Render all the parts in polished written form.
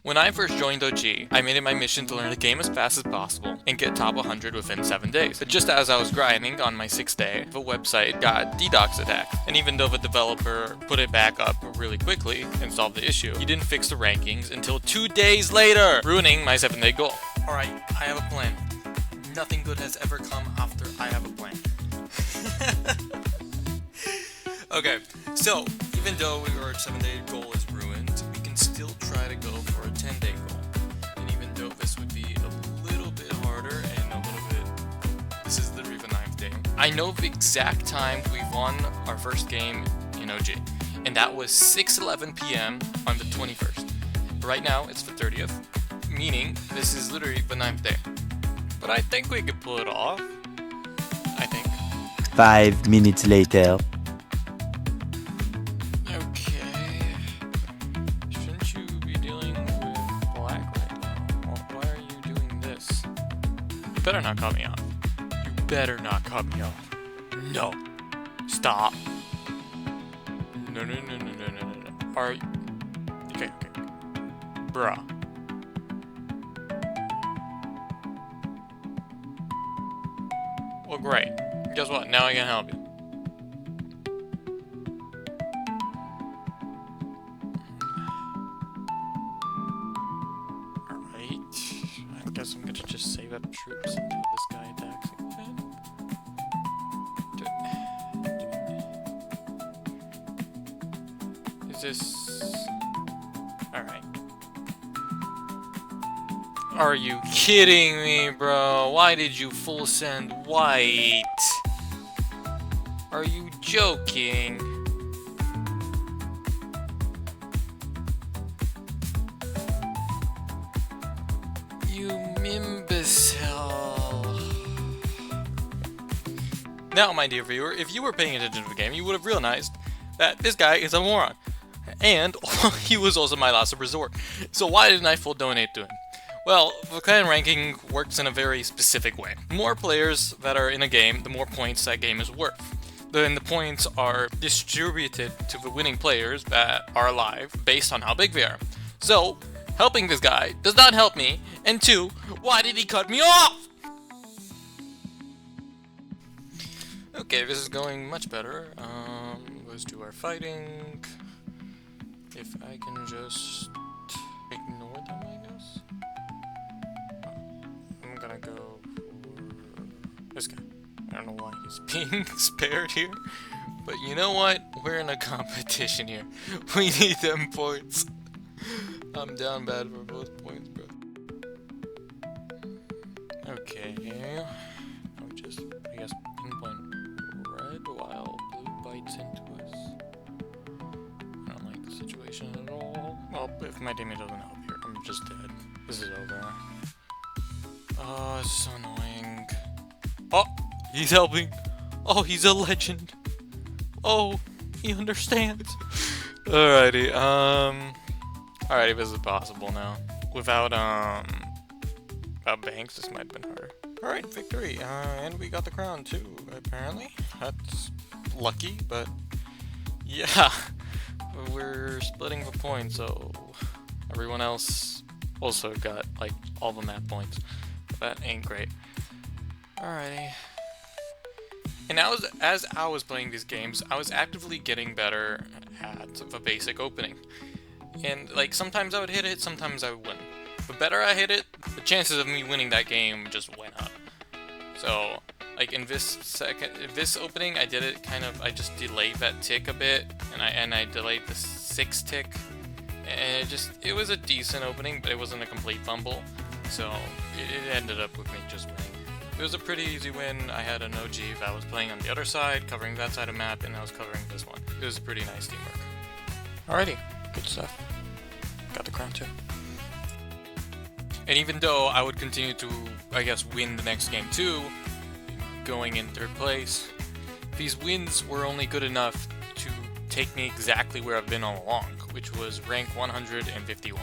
When I first joined OG, I made it my mission to learn the game as fast as possible and get top 100 within 7 days. But just as I was grinding on my 6th day, the website got DDoS attacked. And even though the developer put it back up really quickly and solved the issue, he didn't fix the rankings until 2 days later, ruining my 7-day goal. Alright, I have a plan. Nothing good has ever come after I have a plan. Okay, so even though our 7-day goal is ruined, we can still try to go for a 10-day goal. And even though this would be a little bit harder and a little bit, this is literally the 9th day. I know the exact time we won our first game in OG, and that was 6:11 p.m. on the 21st. Right now it's the 30th, meaning this is literally the 9th day. But I think we could pull it off. I think. 5 minutes later. You better not cut me off. You better not cut me off. No. Stop. No. Are you... Okay. Bruh. Well, great. Guess what? Now I can help you. I guess I'm gonna just save up troops until this guy attacks again. Is this... Alright. Are you kidding me, bro? Why did you full send white? Are you joking? You imbecile. Now, my dear viewer, if you were paying attention to the game, you would have realized that this guy is a moron. And he was also my last resort. So why didn't I full donate to him? Well, the clan ranking works in a very specific way. The more players that are in a game, the more points that game is worth. Then the points are distributed to the winning players that are alive based on how big they are. So, helping this guy does not help me, and 2, why did he cut me off? Okay, this is going much better. Let's do our fighting. If I can just ignore them, I guess. I'm gonna go for this guy. I don't know why he's being spared here, but you know what? We're in a competition here. We need them points. I'm down bad for both points, bro. Okay. I'll just, I guess, pinpoint red while blue bites into us. I don't like the situation at all. Well, if my teammate doesn't help here, I'm just dead. This is over. Oh, it's so annoying. Oh, he's helping. Oh, he's a legend. Oh, he understands. Alrighty, Alrighty, this is possible now. Without banks, this might have been harder. Alright, victory. And we got the crown too, apparently. That's lucky, but yeah. We're splitting the points, so everyone else also got, like, all the map points. That ain't great. Alrighty. And as I was playing these games, I was actively getting better at the basic opening. And, like, sometimes I would hit it, sometimes I wouldn't. The better I hit it, the chances of me winning that game just went up. So, like, in this opening, I did it kind of, I just delayed that tick a bit, and I delayed the 6th tick. And it was a decent opening, but it wasn't a complete fumble. So, it ended up with me just winning. It was a pretty easy win. I had an OG that was playing on the other side, covering that side of the map, and I was covering this one. It was pretty nice teamwork. Alrighty, good stuff. Got the crown too. And even though I would continue to, I guess, win the next game too, going in 3rd place, these wins were only good enough to take me exactly where I've been all along, which was rank 151.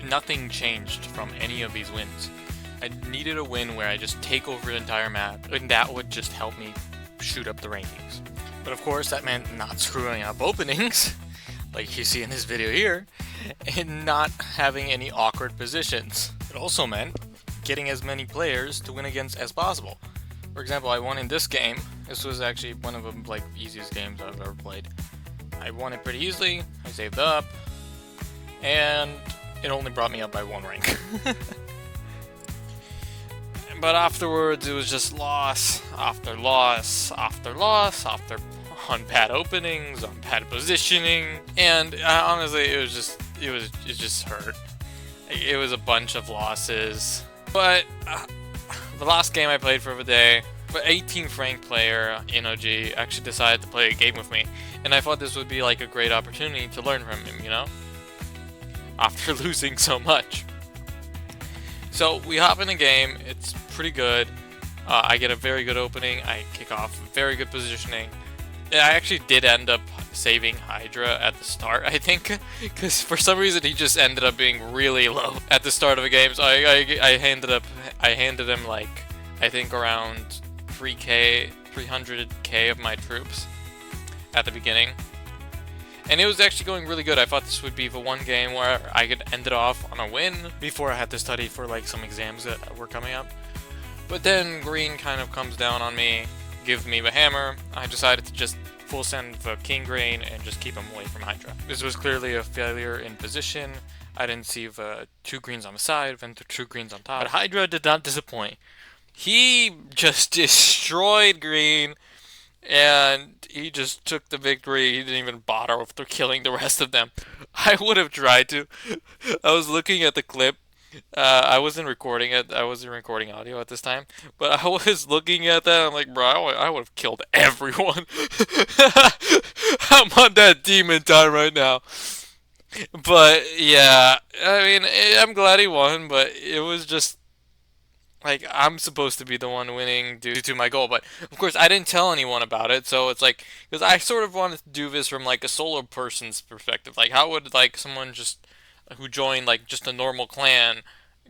Nothing changed from any of these wins. I needed a win where I just take over the entire map, and that would just help me shoot up the rankings. But of course, that meant not screwing up openings, like you see in this video here, and not having any awkward positions. It also meant getting as many players to win against as possible. For example, I won in this game. This was actually one of the like easiest games I've ever played. I won it pretty easily. I saved up, and it only brought me up by 1 rank. But afterwards, it was just loss after loss after loss after on bad openings, on bad positioning, and honestly, it just hurt. It was a bunch of losses. But the last game I played for the day, the 18th ranked player in OG actually decided to play a game with me, and I thought this would be like a great opportunity to learn from him, you know, after losing so much. So we hop in the game. It's pretty good. I get a very good opening. I kick off very good positioning. I actually did end up saving Hydra at the start, I think, because for some reason he just ended up being really low at the start of the game. So I handed him like, I think around 300k of my troops at the beginning. And it was actually going really good. I thought this would be the one game where I could end it off on a win before I had to study for like some exams that were coming up. But then green kind of comes down on me, gives me the hammer. I decided to just full send the king green and just keep him away from Hydra. This was clearly a failure in position. I didn't see the 2 greens on the side, then the 2 greens on top. But Hydra did not disappoint. He just destroyed green, and he just took the victory. He didn't even bother with killing the rest of them. I would have tried to. I was looking at the clip. I wasn't recording it. I wasn't recording audio at this time. But I was looking at that. I'm like, bro, I would have killed everyone. I'm on that demon time right now. But yeah, I mean, I'm glad he won. But it was just like, I'm supposed to be the one winning due to my goal, but of course I didn't tell anyone about it, so it's like, because I sort of wanted to do this from like a solo person's perspective. Like, how would like someone just who joined like just a normal clan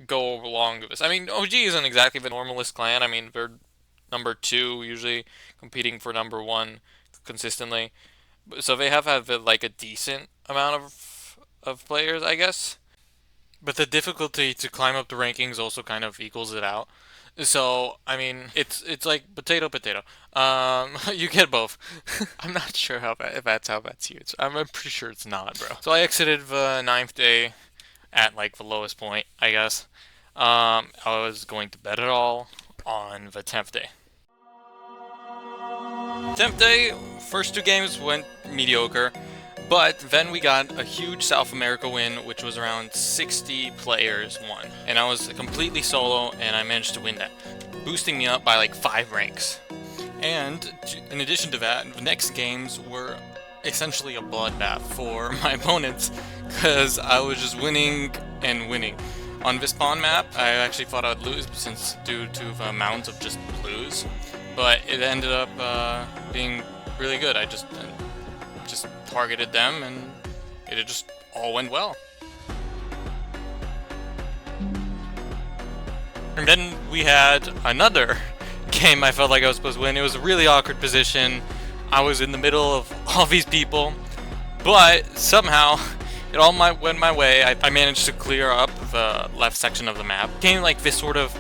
go along with this? I mean, OG isn't exactly the normalist clan. I mean, they're number 2 usually, competing for number 1 consistently, so they have had like a decent amount of players, I guess. But the difficulty to climb up the rankings also kind of equals it out. So, I mean, it's like potato. You get both. I'm not sure if that's how that's used. I'm pretty sure it's not, bro. So I exited the 9th day at like the lowest point, I guess. I was going to bet it all on the 10th day. 10th day, first 2 games went mediocre. But then we got a huge South America win, which was around 60 players won. And I was completely solo, and I managed to win that, boosting me up by like 5 ranks. And in addition to that, the next games were essentially a bloodbath for my opponents, because I was just winning and winning. On this pawn map, I actually thought I'd lose due to the amount of just blues, but it ended up being really good. I just targeted them, and it just all went well. And then we had another game I felt like I was supposed to win. It was a really awkward position. I was in the middle of all these people, but somehow it all went my way. I managed to clear up the left section of the map. It came like this sort of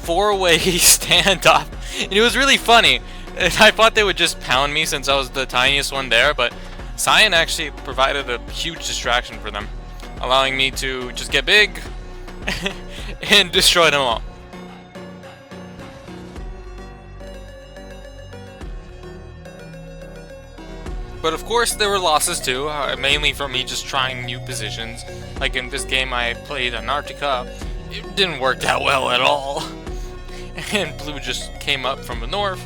4-way standoff, and it was really funny. I thought they would just pound me since I was the tiniest one there, but Cyan actually provided a huge distraction for them, allowing me to just get big and destroy them all. But of course there were losses too, mainly from me just trying new positions. Like in this game I played Antarctica, it didn't work that well at all. And blue just came up from the north.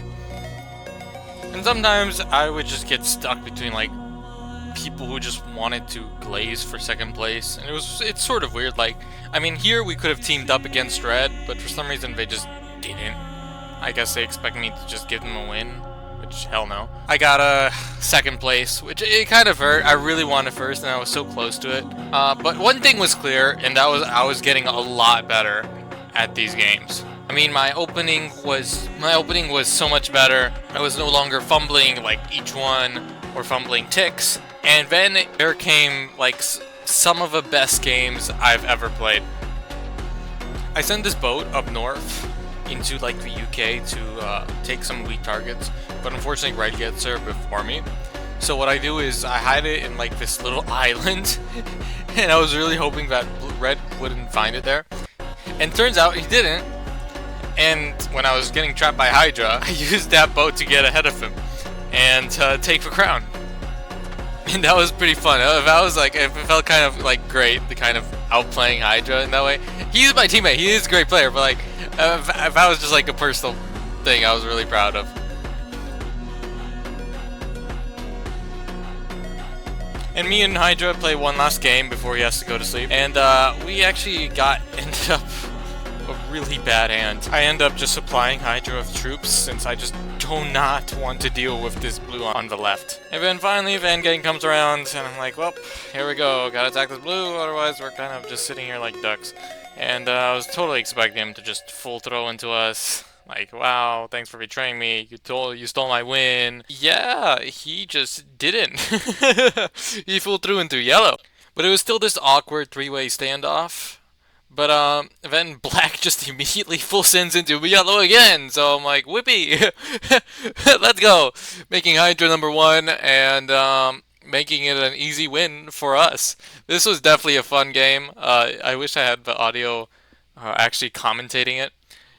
And sometimes I would just get stuck between like people who just wanted to glaze for 2nd place, and it's sort of weird. Like, I mean, here we could have teamed up against red, but for some reason they just didn't. I guess they expect me to just give them a win, which hell no. I got a 2nd place, which it kind of hurt. I really wanted 1st, and I was so close to it. But one thing was clear, and that was I was getting a lot better at these games. I mean, my opening was so much better. I was no longer fumbling like each one or fumbling ticks. And then there came like some of the best games I've ever played. I sent this boat up north into like the UK to take some weak targets, but unfortunately Red gets there before me. So what I do is I hide it in like this little island, and I was really hoping that Red wouldn't find it there. And turns out he didn't. And when I was getting trapped by Hydra, I used that boat to get ahead of him and take the crown. And that was pretty fun. That was like, it felt kind of like great, the kind of outplaying Hydra in that way. He's my teammate. He is a great player, but like, if that was just like a personal thing, I was really proud of. And me and Hydra play one last game before he has to go to sleep. And we actually ended up a really bad hand. I end up just supplying Hydra with troops since I just do not want to deal with this blue on the left. And then finally the endgame comes around and I'm like, well, here we go, gotta attack this blue, otherwise we're kind of just sitting here like ducks. And I was totally expecting him to just full throw into us. Like, wow, thanks for betraying me, you stole my win. Yeah, he just didn't. He full threw into yellow. But it was still this awkward three-way standoff. But then black just immediately full sends into yellow again, so I'm like, whippy! Let's go! Making Hydra #1 and making it an easy win for us. This was definitely a fun game. I wish I had the audio actually commentating it,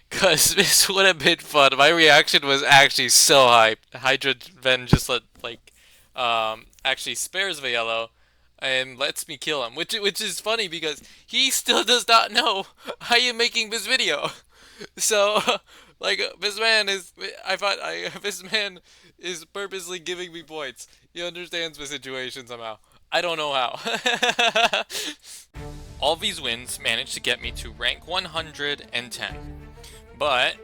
because this would have been fun. My reaction was actually so hyped. Hydra then just actually spares the yellow and lets me kill him, which is funny because he still does not know I am making this video. So, like, this man is purposely giving me points. He understands the situation somehow. I don't know how. All these wins managed to get me to rank 110. But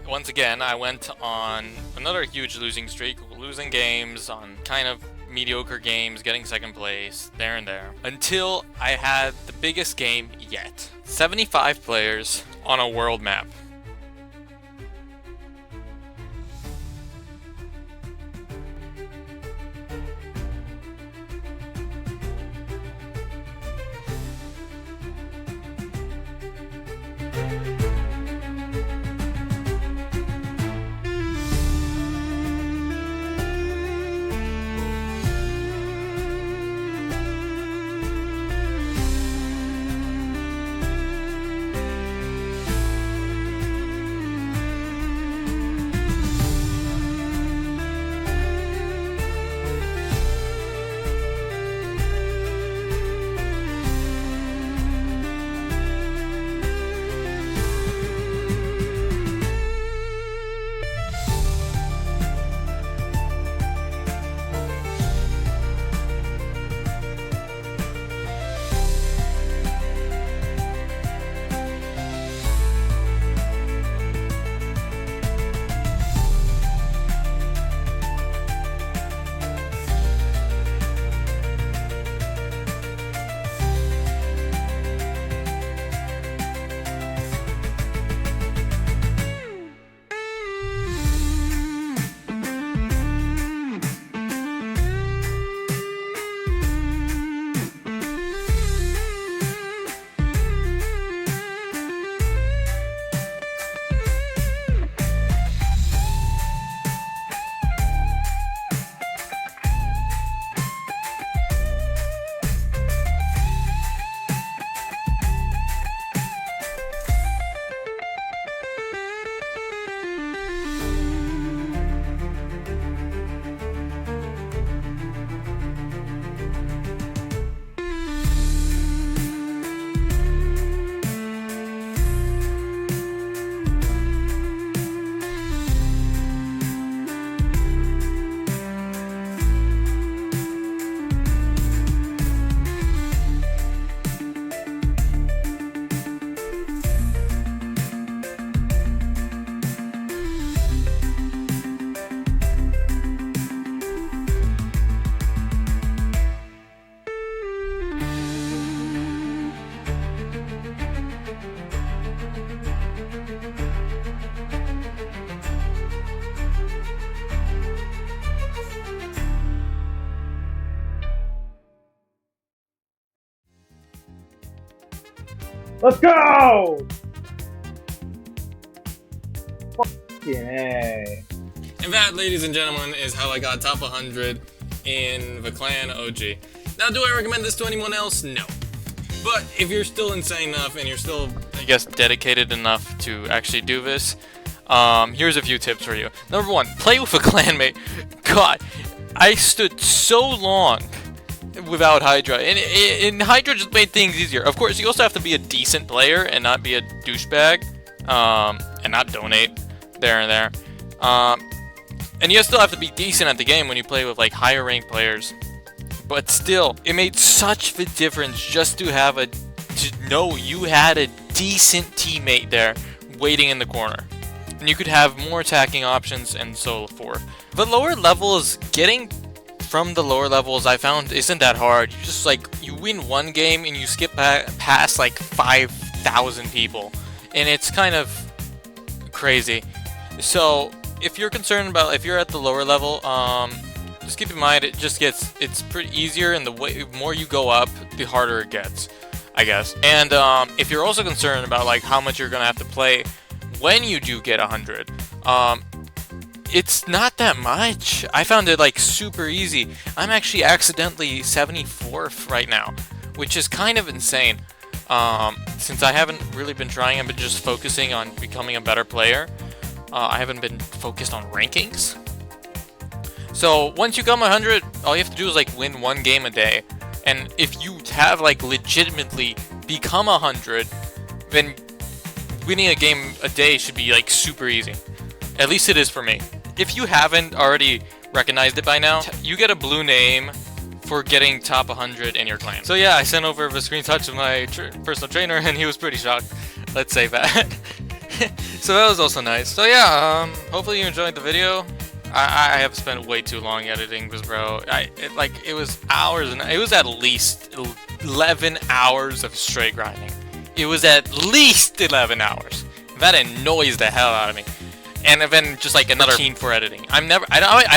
once again, I went on another huge losing streak, losing games on kind of mediocre games, getting second place, there and there, until I had the biggest game yet. 75 players on a world map. Let's go! Fucking A. And that, ladies and gentlemen, is how I got top 100 in the clan OG. Now, do I recommend this to anyone else? No. But if you're still insane enough and you're still, I guess, dedicated enough to actually do this, here's a few tips for you. Number 1, play with a clanmate. God, I stood so long without Hydra, and Hydra just made things easier. Of course, you also have to be a decent player and not be a douchebag, and not donate there and there. And you still have to be decent at the game when you play with like higher ranked players. But still, it made such a difference just to have to know you had a decent teammate there waiting in the corner. And you could have more attacking options and so forth. The lower levels, getting from the lower levels, I found isn't that hard. You just like, you win one game and you skip past like 5,000 people. And it's kind of crazy. So, if you're concerned about, if you're at the lower level, just keep in mind it's pretty easier, and the more you go up, the harder it gets, I guess. And if you're also concerned about like how much you're gonna have to play when you do get 100, it's not that much. I found it like super easy. I'm actually accidentally 74th right now, which is kind of insane. Since I haven't really been trying, I've been just focusing on becoming a better player. I haven't been focused on rankings. So once you come 100, all you have to do is like win one game a day. And if you have like legitimately become 100, then winning a game a day should be like super easy. At least it is for me. If you haven't already recognized it by now, you get a blue name for getting top 100 in your clan. So yeah, I sent over the screenshots of my personal trainer and he was pretty shocked. Let's say that. So that was also nice. So yeah, hopefully you enjoyed the video. I have spent way too long editing this, bro. It was hours, and it was at least 11 hours of straight grinding. It was at least 11 hours. That annoys the hell out of me. And then just like another routine for editing. I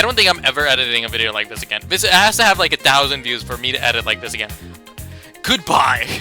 don't think I'm ever editing a video like this again. It has to have like 1,000 views for me to edit like this again. Goodbye.